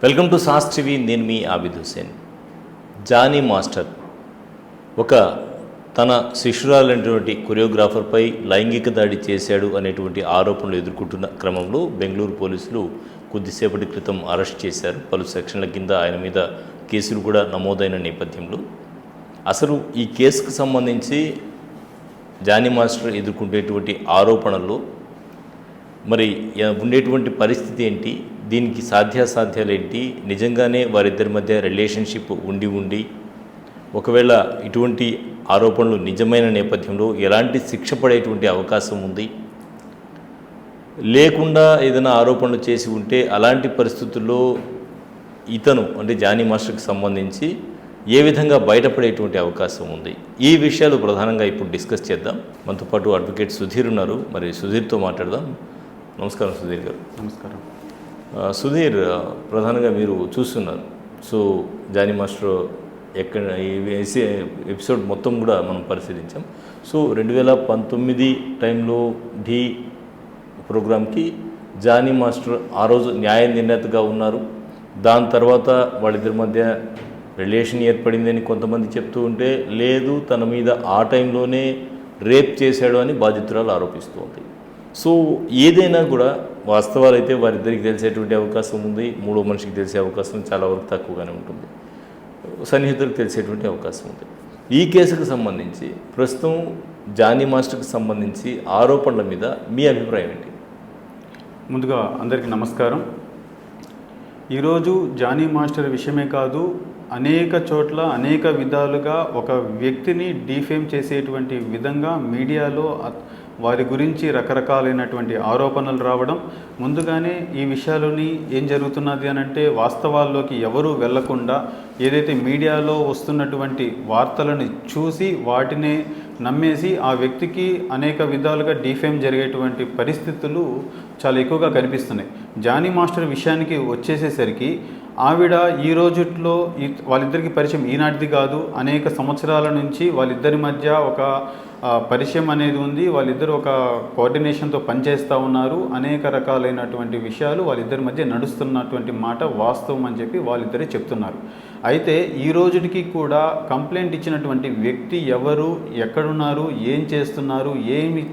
Welcome to sauce TV. నేను మీ Abid Hussain. Johnny master తన శిష్యురాలైనటువంటి కొరియోగ్రాఫర్పై లైంగిక దాడి చేశాడు అనేటువంటి ఆరోపణలు ఎదుర్కొంటున్న క్రమంలో బెంగళూరు పోలీసులు కొద్దిసేపటి క్రితం అరెస్ట్ చేశారు. పలు సెక్షన్ల కింద ఆయన మీద కేసులు కూడా నమోదైన నేపథ్యంలో అసలు ఈ కేసుకు సంబంధించి జానీ మాస్టర్ ఎదుర్కొంటేటువంటి ఆరోపణల్లో మరి ఉండేటువంటి పరిస్థితి ఏంటి, దీనికి సాధ్యాసాధ్యాలు ఏంటి, నిజంగానే వారిద్దరి మధ్య రిలేషన్షిప్ ఉండి ఒకవేళ ఇటువంటి ఆరోపణలు నిజమైన నేపథ్యంలో ఎలాంటి శిక్ష పడేటువంటి అవకాశం ఉంది, లేకుండా ఏదైనా ఆరోపణలు చేసి ఉంటే అలాంటి పరిస్థితుల్లో ఇతను అంటే జానీ మాస్టర్కి సంబంధించి ఏ విధంగా బయటపడేటువంటి అవకాశం ఉంది, ఈ విషయాలు ప్రధానంగా ఇప్పుడు డిస్కస్ చేద్దాం. మనతో పాటు అడ్వకేట్ సుధీర్ ఉన్నారు. మరి సుధీర్తో మాట్లాడదాం. నమస్కారం సుధీర్ గారు. నమస్కారం. సుధీర్, ప్రధానంగా మీరు చూస్తున్నారు. సో జానీ మాస్టర్ ఎక్కడ ఎపిసోడ్ మొత్తం కూడా మనం పరిశీలించాం. సో 2019 టైంలో ఢీ ప్రోగ్రామ్కి జానీ మాస్టర్ ఆ రోజు న్యాయ నిర్ణేతగా ఉన్నారు. దాని తర్వాత వాళ్ళిద్దరి మధ్య రిలేషన్ ఏర్పడిందని కొంతమంది చెప్తూ ఉంటే, లేదు తన మీద ఆ టైంలోనే రేప్ చేశాడు అని బాధితురాలు ఆరోపిస్తూ ఉంది. సో ఏదైనా కూడా వాస్తవాలు అయితే వారిద్దరికి తెలిసేటువంటి అవకాశం ఉంది, మూడో మనిషికి తెలిసే అవకాశం చాలా వరకు తక్కువగానే ఉంటుంది, సన్నిహితులకు తెలిసేటువంటి అవకాశం ఉంది. ఈ కేసుకు సంబంధించి ప్రస్తుతం జానీ మాస్టర్కి సంబంధించి ఆరోపణల మీద మీ అభిప్రాయం ఏంటి? ముందుగా అందరికీ నమస్కారం. ఈరోజు జానీ మాస్టర్ విషయమే కాదు, అనేక చోట్ల అనేక విధాలుగా ఒక వ్యక్తిని డీఫేమ్ చేసేటువంటి విధంగా మీడియాలో వారి గురించి రకరకాలైనటువంటి ఆరోపణలు రావడం, ముందుగానే ఈ విషయాలని ఏం జరుగుతున్నది అని అంటే వాస్తవాల్లోకి ఎవరూ వెళ్లకుండా ఏదైతే మీడియాలో వస్తున్నటువంటి వార్తలను చూసి వాటినే నమ్మేసి ఆ వ్యక్తికి అనేక విధాలుగా డీఫేమ్ జరిగేటువంటి పరిస్థితులు చాలా ఎక్కువగా కనిపిస్తున్నాయి. జానీ మాస్టర్ విషయానికి వచ్చేసేసరికి ఆవిడ ఈ రోజుట్లో వాళ్ళిద్దరికి పరిచయం ఈనాటిది కాదు, అనేక సంవత్సరాల నుంచి వాళ్ళిద్దరి మధ్య ఒక పరిచయం అనేది ఉంది. వాళ్ళిద్దరు ఒక కోఆర్డినేషన్తో పనిచేస్తూ ఉన్నారు. అనేక రకాలైనటువంటి విషయాలు వాళ్ళిద్దరి మధ్య నడుస్తున్నటువంటి మాట వాస్తవం అని చెప్పి వాళ్ళిద్దరే చెప్తున్నారు. అయితే ఈ రోజుకి కూడా కంప్లైంట్ ఇచ్చినటువంటి వ్యక్తి ఎవరు, ఎక్కడున్నారు, ఏం చేస్తున్నారు, ఏమి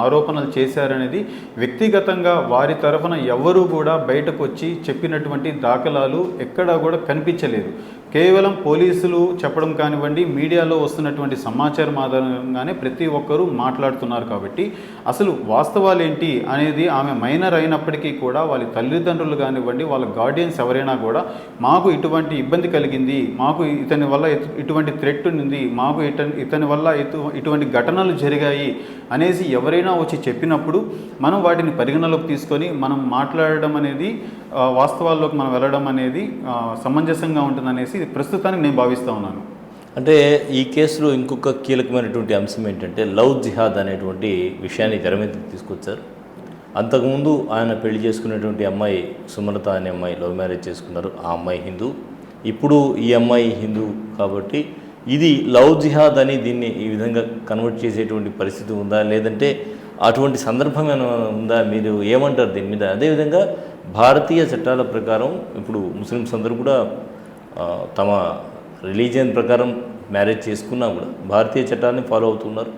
ఆరోపణలు చేశారనేది వ్యక్తిగతంగా వారి తరఫున ఎవరూ కూడా బయటకు వచ్చి చెప్పినటువంటి దాఖలాలు ఎక్కడా కూడా కనిపించలేదు. కేవలం పోలీసులు చెప్పడం కానివ్వండి, మీడియాలో వస్తున్నటువంటి సమాచారం ఆధారంగానే ప్రతి ఒక్కరూ మాట్లాడుతున్నారు. కాబట్టి అసలు వాస్తవాలు ఏంటి అనేది ఆమె మైనర్ అయినప్పటికీ కూడా వాళ్ళ తల్లిదండ్రులు కానివ్వండి, వాళ్ళ గార్డియన్స్ ఎవరైనా కూడా మాకు ఇటువంటి ఇబ్బంది కలిగింది, మాకు ఇతని వల్ల ఇటువంటి థ్రెట్ ఉంది, మాకు ఇతని వల్ల ఇటువంటి ఘటనలు జరిగాయి అనేసి ఎవరైనా వచ్చి చెప్పినప్పుడు మనం వాటిని పరిగణలోకి తీసుకొని మనం మాట్లాడడం అనేది, వాస్తవాల్లోకి మనం వెళ్ళడం అనేది సమంజసంగా ఉంటుందనేసి ప్రస్తుతానికి నేను భావిస్తూ ఉన్నాను. అంటే ఈ కేసులో ఇంకొక కీలకమైనటువంటి అంశం ఏంటంటే లవ్ జిహాద్ అనేటువంటి విషయాన్ని తెర మీదకి తీసుకొచ్చారు. అంతకుముందు ఆయన పెళ్లి చేసుకునేటువంటి అమ్మాయి సుమలత అనే అమ్మాయి లవ్ మ్యారేజ్ చేసుకున్నారు. ఆ అమ్మాయి హిందూ, ఇప్పుడు ఈ అమ్మాయి హిందూ. కాబట్టి ఇది లవ్ జిహాద్ అని దీన్ని ఈ విధంగా కన్వర్ట్ చేసేటువంటి పరిస్థితి ఉందా, లేదంటే అటువంటి సందర్భం ఏమైనా ఉందా? మీరు ఏమంటారు దీని మీద? అదేవిధంగా భారతీయ చట్టాల ప్రకారం ఇప్పుడు ముస్లిమ్స్ అందరూ కూడా తమ రిలీజియన్ ప్రకారం మ్యారేజ్ చేసుకున్నా కూడా భారతీయ చట్టాన్ని ఫాలో అవుతున్నారు.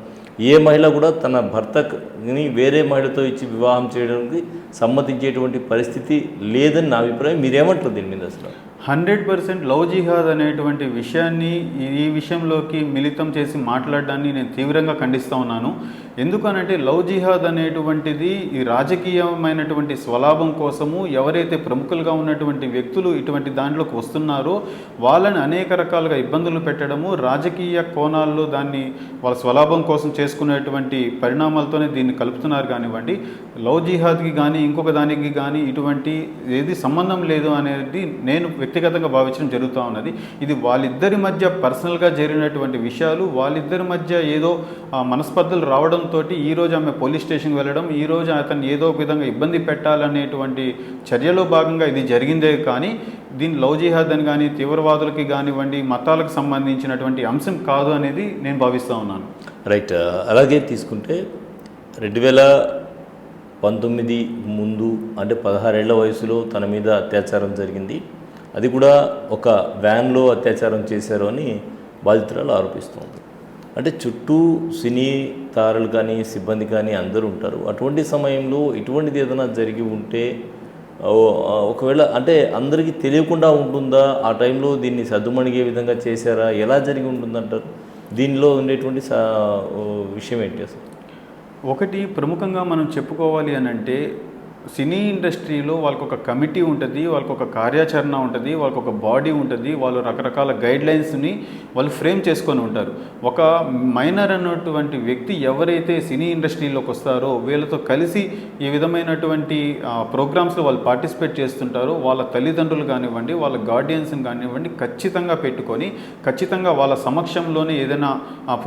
ఏ మహిళ కూడా తన భర్తని వేరే మహిళతో ఇచ్చి వివాహం చేయడానికి సమ్మతించేటువంటి పరిస్థితి లేదని నా అభిప్రాయం. మీరేమంటారు దీని మీద? అసలు 100% లవ్ జిహాద్ అనేటువంటి విషయాన్ని ఈ విషయంలోకి మిళితం చేసి మాట్లాడడాన్ని నేను తీవ్రంగా ఖండిస్తూ ఉన్నాను. ఎందుకనంటే లవ్ జిహాద్ అనేటువంటిది ఈ రాజకీయమైనటువంటి స్వలాభం కోసము ఎవరైతే ప్రముఖులుగా ఉన్నటువంటి వ్యక్తులు ఇటువంటి దాంట్లోకి వస్తున్నారో వాళ్ళని అనేక రకాలుగా ఇబ్బందులు పెట్టడము, రాజకీయ కోణాల్లో దాన్ని వాళ్ళ స్వలాభం కోసం చేసుకునేటువంటి పరిణామాలతోనే దీన్ని కలుపుతున్నారు. కానివ్వండి, లవ్ జిహాద్కి కానీ ఇంకొక దానికి కానీ ఇటువంటి ఏది సంబంధం లేదు అనేది నేను వ్యక్తిగతంగా భావించడం జరుగుతూ ఉన్నది. ఇది వాళ్ళిద్దరి మధ్య పర్సనల్గా జరిగినటువంటి విషయాలు, వాళ్ళిద్దరి మధ్య ఏదో మనస్పర్ధలు రావడంతో ఈరోజు ఆమె పోలీస్ స్టేషన్కి వెళ్ళడం, ఈరోజు అతను ఏదో ఒక విధంగా ఇబ్బంది పెట్టాలనేటువంటి చర్యలో భాగంగా ఇది జరిగిందే కానీ దీని లవ్ జిహాద్ అని కానీ తీవ్రవాదులకి కానివ్వండి మతాలకు సంబంధించినటువంటి అంశం కాదు అనేది నేను భావిస్తూ ఉన్నాను. రైట్. అలాగే తీసుకుంటే 2019 ముందు అంటే 16 ఏళ్ల వయసులో తన మీద అత్యాచారం జరిగింది. అది కూడా ఒక వ్యాన్లో అత్యాచారం చేశారు అని బాధితురాలు ఆరోపిస్తోంది. అంటే చుట్టూ సినీ తారలు కానీ సిబ్బంది కానీ అందరూ ఉంటారు. అటువంటి సమయంలో ఇటువంటిది ఏదైనా జరిగి ఉంటే ఒకవేళ అంటే అందరికీ తెలియకుండా ఉంటుందా? ఆ టైంలో దీన్ని సద్దుమణిగే విధంగా చేశారా? ఎలా జరిగి ఉంటుందంటారు? దీనిలో ఉండేటువంటి విషయం ఏంటి అసలు? ఒకటి ప్రముఖంగా మనం చెప్పుకోవాలి అని అంటే, సినీ ఇండస్ట్రీలో వాళ్ళకు ఒక కమిటీ ఉంటుంది, వాళ్ళకు ఒక కార్యాచరణ ఉంటుంది, వాళ్ళకు ఒక బాడీ ఉంటుంది, వాళ్ళు రకరకాల గైడ్లైన్స్ని వాళ్ళు ఫ్రేమ్ చేసుకొని ఉంటారు. ఒక మైనర్ అన్నటువంటి వ్యక్తి ఎవరైతే సినీ ఇండస్ట్రీలోకి వస్తారో వీళ్ళతో కలిసి ఈ విధమైనటువంటి ప్రోగ్రామ్స్లో వాళ్ళు పార్టిసిపేట్ చేస్తుంటారో వాళ్ళ తల్లిదండ్రులు కానివ్వండి, వాళ్ళ గార్డియన్స్ని కానివ్వండి ఖచ్చితంగా పెట్టుకొని ఖచ్చితంగా వాళ్ళ సమక్షంలోనే ఏదైనా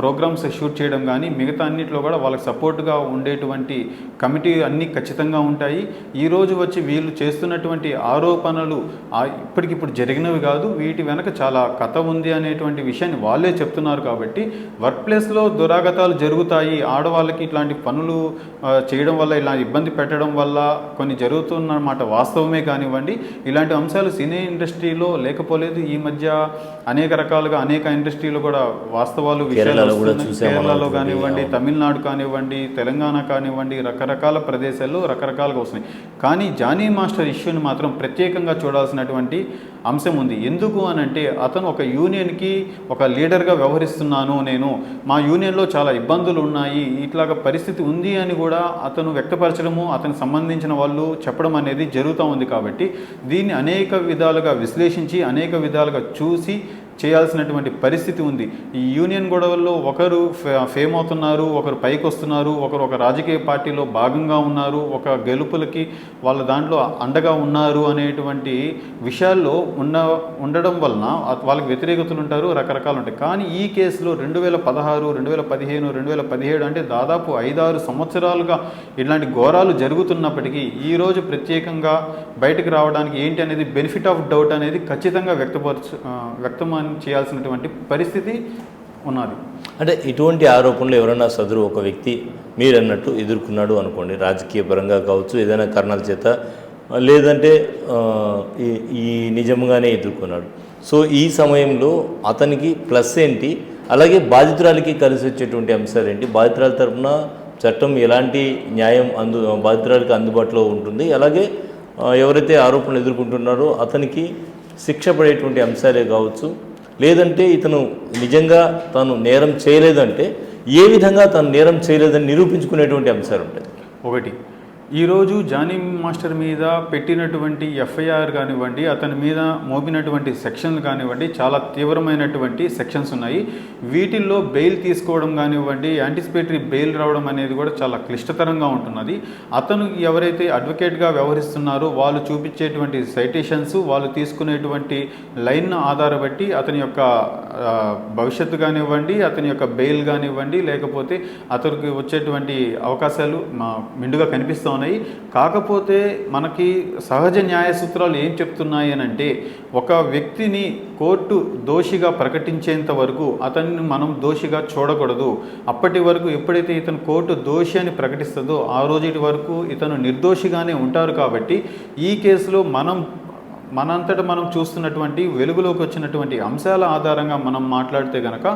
ప్రోగ్రామ్స్ షూట్ చేయడం కానీ మిగతా అన్నింటిలో కూడా వాళ్ళకి సపోర్ట్గా ఉండేటువంటి కమిటీ అన్నీ ఖచ్చితంగా ఉంటాయి. ఈరోజు వచ్చి వీళ్ళు చేస్తున్నటువంటి ఆరోపణలు ఇప్పటికిప్పుడు జరిగినవి కాదు, వీటి వెనక చాలా కథ ఉంది అనేటువంటి విషయాన్ని వాళ్ళే చెప్తున్నారు. కాబట్టి వర్క్ ప్లేస్లో దురాగతాలు జరుగుతాయి, ఆడవాళ్ళకి ఇట్లాంటి పనులు చేయడం వల్ల ఇలా ఇబ్బంది పెట్టడం వల్ల కొన్ని జరుగుతున్నమాట వాస్తవమే కానివ్వండి. ఇలాంటి అంశాలు సినీ ఇండస్ట్రీలో లేకపోలేదు. ఈ మధ్య అనేక రకాలుగా అనేక ఇండస్ట్రీలో కూడా వాస్తవాలు విషయాలు కేరళలో కానివ్వండి, తమిళనాడు కానివ్వండి, తెలంగాణ కానివ్వండి, రకరకాల ప్రదేశాల్లో రకరకాలుగా వస్తున్నాయి. కానీ జానీ మాస్టర్ ఇష్యూని మాత్రం ప్రత్యేకంగా చూడాల్సినటువంటి అంశం ఉంది. ఎందుకు అనంటే అతను ఒక యూనియన్కి ఒక లీడర్గా వ్యవహరిస్తున్నాను, నేను మా యూనియన్లో చాలా ఇబ్బందులు ఉన్నాయి, ఇట్లాగ పరిస్థితి ఉంది అని కూడా అతను వ్యక్తపరచడము, అతనికి సంబంధించిన వాళ్ళు చెప్పడం అనేది జరుగుతూ ఉంది. కాబట్టి దీన్ని అనేక విధాలుగా విశ్లేషించి అనేక విధాలుగా చూసి చేయాల్సినటువంటి పరిస్థితి ఉంది. ఈ యూనియన్ గొడవల్లో ఒకరు ఫేమ్ అవుతున్నారు, ఒకరు పైకి వస్తున్నారు, ఒకరు ఒక రాజకీయ పార్టీలో భాగంగా ఉన్నారు, ఒక గెలుపులకి వాళ్ళ దాంట్లో అండగా ఉన్నారు అనేటువంటి విషయాల్లో ఉండడం వలన వాళ్ళకి వ్యతిరేకతలు ఉంటారు, రకరకాలు ఉంటాయి. కానీ ఈ కేసులో 2016, 2015, 2017 అంటే దాదాపు 5-6 సంవత్సరాలుగా ఇలాంటి ఘోరాలు జరుగుతున్నప్పటికీ ఈరోజు ప్రత్యేకంగా బయటకు రావడానికి ఏంటి అనేది బెనిఫిట్ ఆఫ్ డౌట్ అనేది ఖచ్చితంగా వ్యక్తం చేయాల్సినటువంటి పరిస్థితి ఉన్నది. అంటే ఇటువంటి ఆరోపణలు ఎవరైనా సదరు ఒక వ్యక్తి మీరు అన్నట్టు ఎదుర్కొన్నాడు అనుకోండి, రాజకీయ పరంగా కావచ్చు, ఏదైనా కారణాల చేత, లేదంటే ఈ నిజంగానే ఎదుర్కొన్నాడు. సో ఈ సమయంలో అతనికి ప్లస్ ఏంటి, అలాగే బాధితురాలికి కలిసి వచ్చేటువంటి అంశాలు ఏంటి, బాధితురాల తరఫున చట్టం ఎలాంటి న్యాయం బాధితురాలికి అందుబాటులో ఉంటుంది, అలాగే ఎవరైతే ఆరోపణలు ఎదుర్కొంటున్నారో అతనికి శిక్ష పడేటువంటి అంశాలే కావచ్చు, లేదంటే ఇతను నిజంగా తాను నేరం చేయలేదంటే ఏ విధంగా తాను నేరం చేయలేదని నిరూపించుకునేటువంటి అంశాలు ఉంటాయి. ఒకటి, ఈరోజు జానీ మాస్టర్ మీద పెట్టినటువంటి ఎఫ్ఐఆర్ కానివ్వండి, అతని మీద మోపినటువంటి సెక్షన్లు కానివ్వండి, చాలా తీవ్రమైనటువంటి సెక్షన్స్ ఉన్నాయి. వీటిల్లో బెయిల్ తీసుకోవడం కానివ్వండి, యాంటిసిపేటరీ బెయిల్ రావడం అనేది కూడా చాలా క్లిష్టతరంగా ఉంటున్నది. అతను ఎవరైతే అడ్వకేట్గా వ్యవహరిస్తున్నారో వాళ్ళు చూపించేటువంటి సైటేషన్స్, వాళ్ళు తీసుకునేటువంటి లైన్ ఆధారబట్టి అతని యొక్క భవిష్యత్తు కానివ్వండి, అతని యొక్క బెయిల్ కానివ్వండి, లేకపోతే అతనికి వచ్చేటువంటి అవకాశాలు మెండుగా కనిపిస్తూ ఉన్నాయి. కాకపోతే మనకి సహజ న్యాయ సూత్రాలు ఏం చెప్తున్నాయి అని అంటే, ఒక వ్యక్తిని కోర్టు దోషిగా ప్రకటించేంత వరకు అతన్ని మనం దోషిగా చూడకూడదు. అప్పటి వరకు ఎప్పుడైతే ఇతను కోర్టు దోషి అని ప్రకటిస్తుందో ఆ రోజు వరకు ఇతను నిర్దోషిగానే ఉంటారు. కాబట్టి ఈ కేసులో మనంతటా మనం చూస్తున్నటువంటి వెలుగులోకి వచ్చినటువంటి అంశాల ఆధారంగా మనం మాట్లాడితే కనుక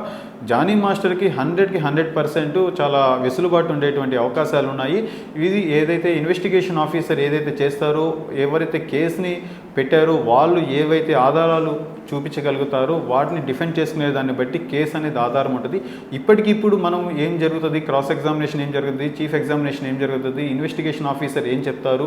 జానీ మాస్టర్కి 100% చాలా వెసులుబాటు ఉండేటువంటి అవకాశాలు ఉన్నాయి. ఇది ఏదైతే ఇన్వెస్టిగేషన్ ఆఫీసర్ ఏదైతే చేస్తారో, ఎవరైతే కేసుని పెట్టారో వాళ్ళు ఏవైతే ఆధారాలు చూపించగలుగుతారో వాటిని డిఫెండ్ చేసుకునే దాన్ని బట్టి కేసు అనేది ఆధారం ఉంటుంది. ఇప్పటికిప్పుడు మనం ఏం జరుగుతుంది, క్రాస్ ఎగ్జామినేషన్ ఏం జరుగుతుంది, చీఫ్ ఎగ్జామినేషన్ ఏం జరుగుతుంది, ఇన్వెస్టిగేషన్ ఆఫీసర్ ఏం చెప్తారు,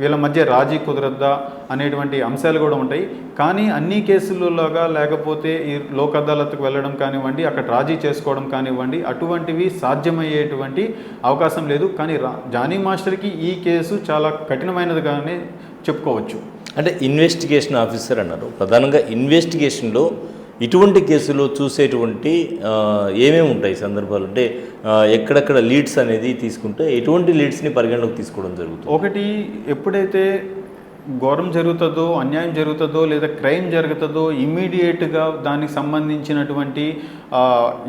వీళ్ళ మధ్య రాజీ కుదరద్దా అనేటువంటి అంశాలు కూడా ఉంటాయి. కానీ అన్ని కేసులలాగా లేకపోతే ఈ లోక్ అదాలత్కు వెళ్ళడం కానివ్వండి, అక్కడ రాజీ చేసుకోవడం కానివ్వండి, అటువంటివి సాధ్యమయ్యేటువంటి అవకాశం లేదు. కానీ జానీ మాస్టర్కి ఈ కేసు చాలా కఠినమైనదిగానే చెప్పుకోవచ్చు. అంటే ఇన్వెస్టిగేషన్ ఆఫీసర్ అన్నారు, ప్రధానంగా ఇన్వెస్టిగేషన్లో ఇటువంటి కేసులో చూసేటువంటి ఏమేమి ఉంటాయి సందర్భాలు, అంటే ఎక్కడెక్కడ లీడ్స్ అనేది తీసుకుంటే ఎటువంటి లీడ్స్ని పరిగణలోకి తీసుకోవడం జరుగుతుంది? ఒకటి, ఎప్పుడైతే ఘోరం జరుగుతుందో, అన్యాయం జరుగుతుందో, లేదా క్రైమ్ జరుగుతుందో ఇమ్మీడియట్గా దానికి సంబంధించినటువంటి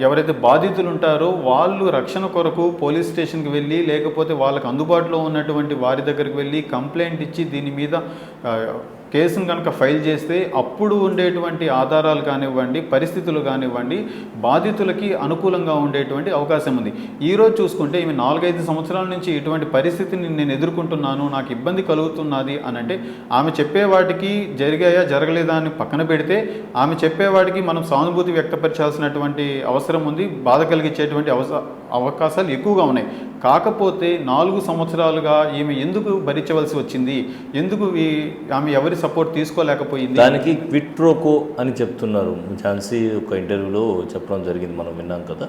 ఎవరైతే బాధితులు ఉంటారో వాళ్ళు రక్షణ కొరకు పోలీస్ స్టేషన్కి వెళ్ళి, లేకపోతే వాళ్ళకు అందుబాటులో ఉన్నటువంటి వారి దగ్గరికి వెళ్ళి కంప్లైంట్ ఇచ్చి దీని మీద కేసును కనుక ఫైల్ చేస్తే అప్పుడు ఉండేటువంటి ఆధారాలు కానివ్వండి, పరిస్థితులు కానివ్వండి, బాధితులకి అనుకూలంగా ఉండేటువంటి అవకాశం ఉంది. ఈరోజు చూసుకుంటే ఈమె 4-5 సంవత్సరాల నుంచి ఇటువంటి పరిస్థితిని నేను ఎదుర్కొంటున్నాను, నాకు ఇబ్బంది కలుగుతున్నది అని అంటే ఆమె చెప్పే వాటికి జరిగాయా జరగలేదా అని పక్కన పెడితే ఆమె చెప్పేవాటికి మనం సానుభూతి వ్యక్తపరచాల్సినటువంటి అవసరం ఉంది, బాధ కలిగించేటువంటి అవకాశాలు ఎక్కువగా ఉన్నాయి. కాకపోతే 4 సంవత్సరాలుగా ఈమె ఎందుకు భరించవలసి వచ్చింది, ఎందుకు ఆమె ఎవరి సపోర్ట్ తీసుకోలేకపోయింది? దానికి క్విట్ ప్రోకో అని చెప్తున్నారు. ఝాన్సీ ఒక ఇంటర్వ్యూలో చెప్పడం జరిగింది, మనం విన్నాం కదా.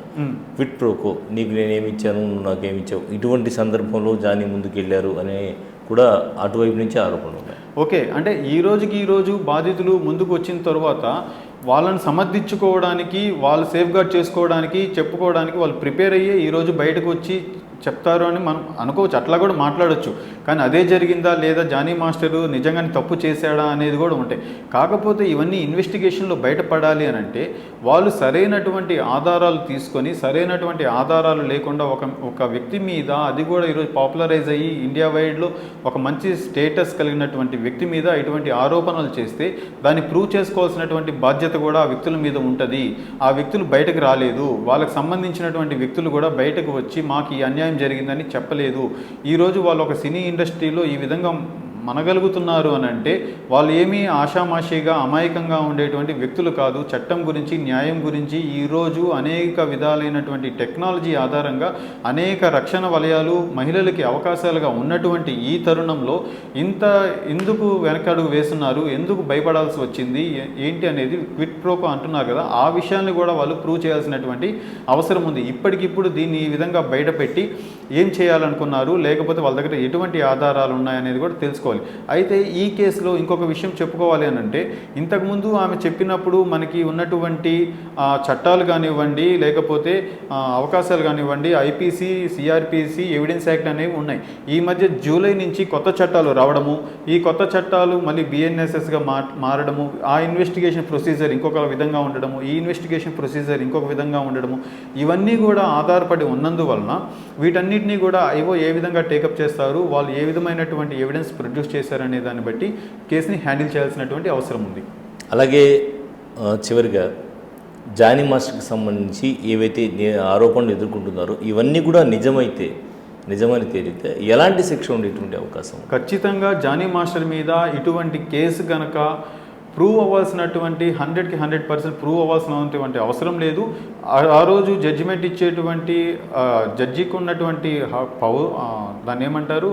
క్విట్ ప్రోకో, నీకు నేనేమి ఇచ్చాను, నువ్వు నాకేమి ఇచ్చావు, ఇటువంటి సందర్భంలో జానీ ముందుకు వెళ్ళారు అనే కూడా అటువైపు నుంచి ఆరోపణలు ఉన్నాయి. ఓకే, అంటే ఈ రోజు బాధితులు ముందుకు వచ్చిన తర్వాత వాళ్ళని సమర్థించుకోవడానికి, వాళ్ళు సేఫ్ గార్డ్ చేసుకోవడానికి, చెప్పుకోవడానికి వాళ్ళు ప్రిపేర్ అయ్యి ఈరోజు బయటకు వచ్చి చెప్తారు అని మనం అనుకోవచ్చు, అట్లా కూడా మాట్లాడవచ్చు. కానీ అదే జరిగిందా లేదా జానీ మాస్టరు నిజంగానే తప్పు చేశాడా అనేది కూడా ఉంటాయి. కాకపోతే ఇవన్నీ ఇన్వెస్టిగేషన్లో బయటపడాలి అని అంటే వాళ్ళు సరైనటువంటి ఆధారాలు తీసుకొని, సరైనటువంటి ఆధారాలు లేకుండా ఒక వ్యక్తి మీద, అది కూడా ఈరోజు పాపులరైజ్ అయ్యి ఇండియా వైడ్లో ఒక మంచి స్టేటస్ కలిగినటువంటి వ్యక్తి మీద ఇటువంటి ఆరోపణలు చేస్తే దాన్ని ప్రూవ్ చేసుకోవాల్సినటువంటి బాధ్యత కూడా ఆ వ్యక్తుల మీద ఉంటుంది. ఆ వ్యక్తులు బయటకు రాలేదు, వాళ్ళకి సంబంధించినటువంటి వ్యక్తులు కూడా బయటకు వచ్చి మాకు ఈ అన్యాయం జరిగిందని చెప్పలేదు. ఈరోజు వాళ్ళు ఒక సినీ ఇండస్ట్రీలో ఈ విధంగా మనగలుగుతున్నారు అని అంటే వాళ్ళు ఏమీ ఆషామాషిగా అమాయకంగా ఉండేటువంటి వ్యక్తులు కాదు. చట్టం గురించి, న్యాయం గురించి ఈరోజు అనేక విధాలైనటువంటి టెక్నాలజీ ఆధారంగా అనేక రక్షణ వలయాలు మహిళలకి అవకాశాలుగా ఉన్నటువంటి ఈ తరుణంలో ఎందుకు వెనకడుగు వేస్తున్నారు, ఎందుకు భయపడాల్సి వచ్చింది, ఏంటి అనేది క్విట్ ప్రోకో అంటున్నారు కదా, ఆ విషయాన్ని కూడా వాళ్ళు ప్రూవ్ చేయాల్సినటువంటి అవసరం ఉంది. ఇప్పటికిప్పుడు దీన్ని ఈ విధంగా బయటపెట్టి ఏం చేయాలనుకున్నారు, లేకపోతే వాళ్ళ దగ్గర ఎటువంటి ఆధారాలు ఉన్నాయనేది కూడా తెలుసుకోవాలి. అయితే ఈ కేసులో ఇంకొక విషయం చెప్పుకోవాలి అని అంటే, ఇంతకుముందు ఆమె చెప్పినప్పుడు మనకి ఉన్నటువంటి చట్టాలు కానివ్వండి, లేకపోతే అవకాశాలు కానివ్వండి, ఐపీసీ, సిఆర్పిసి, ఎవిడెన్స్ యాక్ట్ అనేవి ఉన్నాయి. ఈ మధ్య జూలై నుంచి కొత్త చట్టాలు రావడము, ఈ కొత్త చట్టాలు మళ్ళీ బిఎన్ఎస్ఎస్గా మారడము, ఆ ఇన్వెస్టిగేషన్ ప్రొసీజర్ ఇంకొక విధంగా ఉండడము, ఈ ఇన్వెస్టిగేషన్ ప్రొసీజర్ ఇంకొక విధంగా ఉండడము, ఇవన్నీ కూడా ఆధారపడి ఉన్నందువలన వీటన్నిటినీ కూడా ఐఓ ఏ విధంగా టేకప్ చేస్తారు, వాళ్ళు ఏ విధమైనటువంటి ఎవిడెన్స్ ప్రొడ్యూస్ చేశారనే దాన్ని బట్టి కేసుని హ్యాండిల్ చేయాల్సినటువంటి అవసరం ఉంది. అలాగే చివరిగా జానీ మాస్టర్కి సంబంధించి ఏవైతే ఆరోపణలు ఎదుర్కొంటున్నారో ఇవన్నీ కూడా నిజమని తేలితే ఎలాంటి శిక్ష ఉండేటువంటి అవకాశం? ఖచ్చితంగా జానీ మాస్టర్ మీద ఇటువంటి కేసు కనుక ప్రూవ్ అవ్వాల్సినటువంటి 100కి 100% ప్రూవ్ అవ్వాల్సినటువంటి అవసరం లేదు. ఆ రోజు జడ్జిమెంట్ ఇచ్చేటువంటి జడ్జికి ఉన్నటువంటి దాన్ని ఏమంటారు,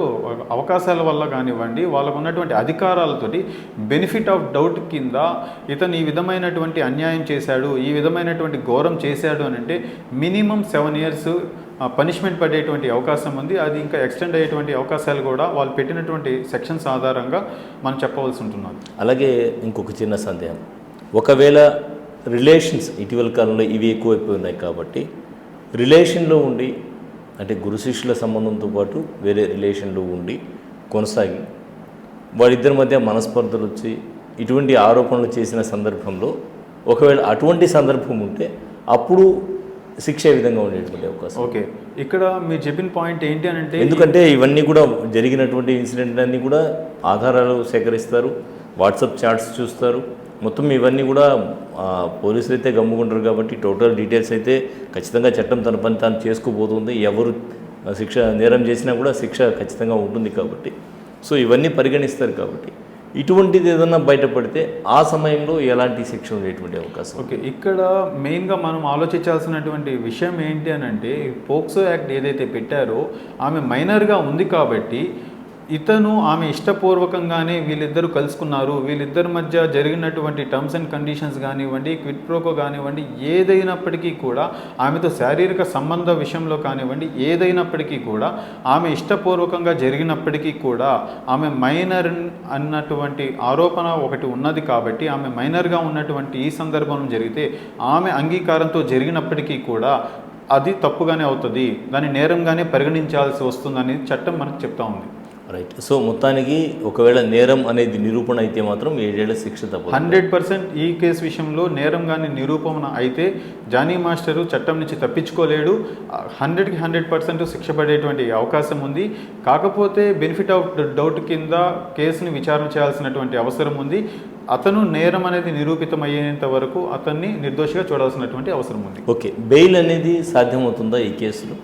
అవకాశాల వల్ల కానివ్వండి, వాళ్ళకు ఉన్నటువంటి అధికారాలతోటి బెనిఫిట్ ఆఫ్ డౌట్ కింద ఇతను ఈ విధమైనటువంటి అన్యాయం చేశాడు, ఈ విధమైనటువంటి ఘోరం చేశాడు అని అంటే మినిమం 7 years పనిష్మెంట్ పడేటువంటి అవకాశం ఉంది. అది ఇంకా ఎక్స్టెండ్ అయ్యేటువంటి అవకాశాలు కూడా వాళ్ళు పెట్టినటువంటి సెక్షన్స్ ఆధారంగా మనం చెప్పవలసి ఉంటున్నది. అలాగే ఇంకొక చిన్న సందేహం, ఒకవేళ రిలేషన్స్ ఇటీవల కాలంలో ఇవి ఎక్కువైపోయి ఉన్నాయి కాబట్టి రిలేషన్లో ఉండి, అంటే గురు శిష్యుల సంబంధంతో పాటు వేరే రిలేషన్లో ఉండి కొనసాగి వారిద్దరి మధ్య మనస్పర్ధలు వచ్చి ఇటువంటి ఆరోపణలు చేసిన సందర్భంలో ఒకవేళ అటువంటి సందర్భం ఉంటే అప్పుడు శిక్ష ఏ విధంగా ఉండేటువంటి అవకాశం? ఓకే, ఇక్కడ మీరు చెప్పిన పాయింట్ ఏంటి అని అంటే, ఎందుకంటే ఇవన్నీ కూడా జరిగినటువంటి ఇన్సిడెంట్ అన్నీ కూడా ఆధారాలు సేకరిస్తారు, వాట్సాప్ చాట్స్ చూస్తారు, మొత్తం ఇవన్నీ కూడా పోలీసులు అయితే గమ్ముకుంటారు కాబట్టి టోటల్ డీటెయిల్స్ అయితే ఖచ్చితంగా చట్టం తన పని తాను చేసుకోబోతుంది. ఎవరు నేరం చేసినా కూడా శిక్ష ఖచ్చితంగా ఉంటుంది కాబట్టి సో ఇవన్నీ పరిగణిస్తారు కాబట్టి ఇటువంటిది ఏదన్నా బయటపడితే ఆ సమయంలో ఎలాంటి శిక్ష ఉండేటువంటి అవకాశం? ఓకే, ఇక్కడ మెయిన్గా మనం ఆలోచించాల్సినటువంటి విషయం ఏంటి అని అంటే, పోక్సో యాక్ట్ ఏదైతే పెట్టారో ఆమె మైనర్గా ఉంది కాబట్టి ఇతను ఆమె ఇష్టపూర్వకంగానే వీళ్ళిద్దరూ కలుసుకున్నారు, వీళ్ళిద్దరి మధ్య జరిగినటువంటి టర్మ్స్ అండ్ కండిషన్స్ కానివ్వండి, క్విట్ ప్రోకో కానివ్వండి, ఏదైనప్పటికీ కూడా ఆమెతో శారీరక సంబంధ విషయంలో కానివ్వండి, ఏదైనప్పటికీ కూడా ఆమె ఇష్టపూర్వకంగా జరిగినప్పటికీ కూడా ఆమె మైనర్ అన్నటువంటి ఆరోపణ ఒకటి ఉన్నది కాబట్టి ఆమె మైనర్గా ఉన్నటువంటి ఈ సందర్భంలో జరిగితే ఆమె అంగీకారంతో జరిగినప్పటికీ కూడా అది తప్పుగానే అవుతుంది, దాన్ని నేరంగానే పరిగణించాల్సి వస్తుందని చట్టం మనకు చెప్తా ఉంది. రైట్. సో మొత్తానికి ఒకవేళ నేరం అనేది నిరూపణ అయితే మాత్రం 7 ఏళ్ల శిక్ష తప్పదు. 100% ఈ కేసు విషయంలో నేరం కానీ నిరూపణ అయితే జానీ మాస్టరు చట్టం నుంచి తప్పించుకోలేడు. 100కి 100% శిక్ష పడేటువంటి అవకాశం ఉంది. కాకపోతే బెనిఫిట్ ఆఫ్ డౌట్ కింద కేసుని విచారణ చేయాల్సినటువంటి అవసరం ఉంది. అతను నేరం అనేది నిరూపితం అయ్యేంత వరకు అతన్ని నిర్దోషిగా చూడాల్సినటువంటి అవసరం ఉంది. ఓకే, బెయిల్ అనేది సాధ్యమవుతుందా ఈ కేసులో?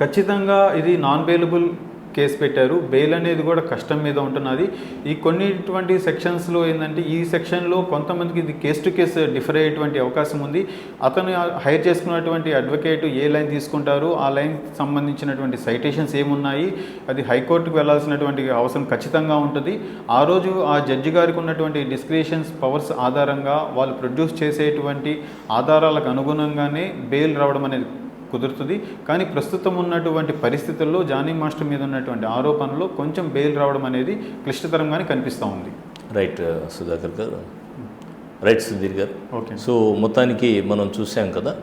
ఖచ్చితంగా ఇది నాన్ బెయిలబుల్ కేసు పెట్టారు. బెయిల్ అనేది కూడా కష్టం మీద ఉంటున్నది. ఈ కొన్నిటువంటి సెక్షన్స్లో ఏంటంటే ఈ సెక్షన్లో కొంతమందికి ఇది కేసు టు కేసు డిఫర్ అయ్యేటువంటి అవకాశం ఉంది. అతను హైర్ చేసుకున్నటువంటి అడ్వకేట్ ఏ లైన్ తీసుకుంటారు, ఆ లైన్కి సంబంధించినటువంటి సైటేషన్స్ ఏమున్నాయి, అది హైకోర్టుకు వెళ్లాల్సినటువంటి అవసరం ఖచ్చితంగా ఉంటుంది. ఆ రోజు ఆ జడ్జి గారికి ఉన్నటువంటి డిస్క్రిషన్స్ పవర్స్ ఆధారంగా వాళ్ళు ప్రొడ్యూస్ చేసేటువంటి ఆధారాలకు అనుగుణంగానే బెయిల్ రావడం అనేది కుదురుతుంది. కానీ ప్రస్తుతం ఉన్నటువంటి పరిస్థితుల్లో జానీ మాస్టర్ మీద ఉన్నటువంటి ఆరోపణలో కొంచెం బెయిల్ రావడం అనేది క్లిష్టతరంగానే కనిపిస్తూ ఉంది. రైట్ సుధాకర్ గారు. రైట్ సుధీర్ గారు. ఓకే. సో మొత్తానికి మనం చూసాం కదా,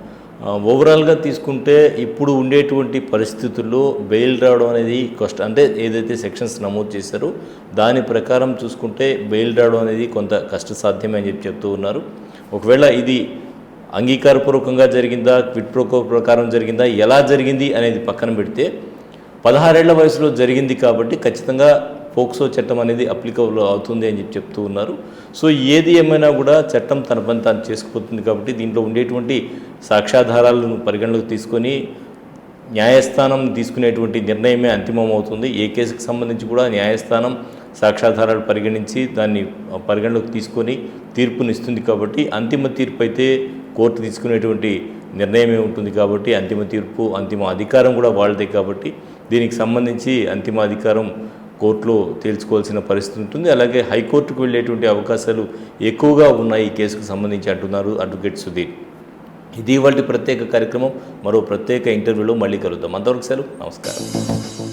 ఓవరాల్గా తీసుకుంటే ఇప్పుడు ఉండేటువంటి పరిస్థితుల్లో బెయిల్ రావడం అనేది కష్టం. అంటే ఏదైతే సెక్షన్స్ నమోదు చేశారో దాని ప్రకారం చూసుకుంటే బెయిల్ రావడం అనేది కొంత కష్టసాధ్యమే అని చెప్తూ ఉన్నారు. ఒకవేళ ఇది అంగీకారపూర్వకంగా జరిగిందా, క్విడ్ ప్రోకో ప్రకారం జరిగిందా, ఎలా జరిగింది అనేది పక్కన పెడితే 16 ఏళ్ల వయసులో జరిగింది కాబట్టి ఖచ్చితంగా పోక్సో చట్టం అనేది అప్లికబుల్ అవుతుంది అని చెప్తూ ఉన్నారు. సో ఏది ఏమైనా కూడా చట్టం తన పని తాను చేసుకుపోతుంది కాబట్టి దీంట్లో ఉండేటువంటి సాక్ష్యాధారాలను పరిగణలోకి తీసుకొని న్యాయస్థానం తీసుకునేటువంటి నిర్ణయమే అంతిమం అవుతుంది. ఏ కేసుకు సంబంధించి కూడా న్యాయస్థానం సాక్ష్యాధారాలు పరిగణించి దాన్ని పరిగణలోకి తీసుకొని తీర్పునిస్తుంది కాబట్టి అంతిమ తీర్పు అయితే కోర్టు తీసుకునేటువంటి నిర్ణయమే ఉంటుంది కాబట్టి అంతిమ తీర్పు, అంతిమ అధికారం కూడా వాళ్ళదే కాబట్టి దీనికి సంబంధించి అంతిమ అధికారం కోర్టులో తేల్చుకోవాల్సిన పరిస్థితి ఉంటుంది. అలాగే హైకోర్టుకు వెళ్ళేటువంటి అవకాశాలు ఎక్కువగా ఉన్నాయి ఈ కేసుకు సంబంధించి అంటున్నారు అడ్వకేట్ సుధీర్. ఇది ఇవాళ ప్రత్యేక కార్యక్రమం. మరో ప్రత్యేక ఇంటర్వ్యూలో మళ్ళీ కలుద్దాం. అంతవరకు సెలవు. నమస్కారం.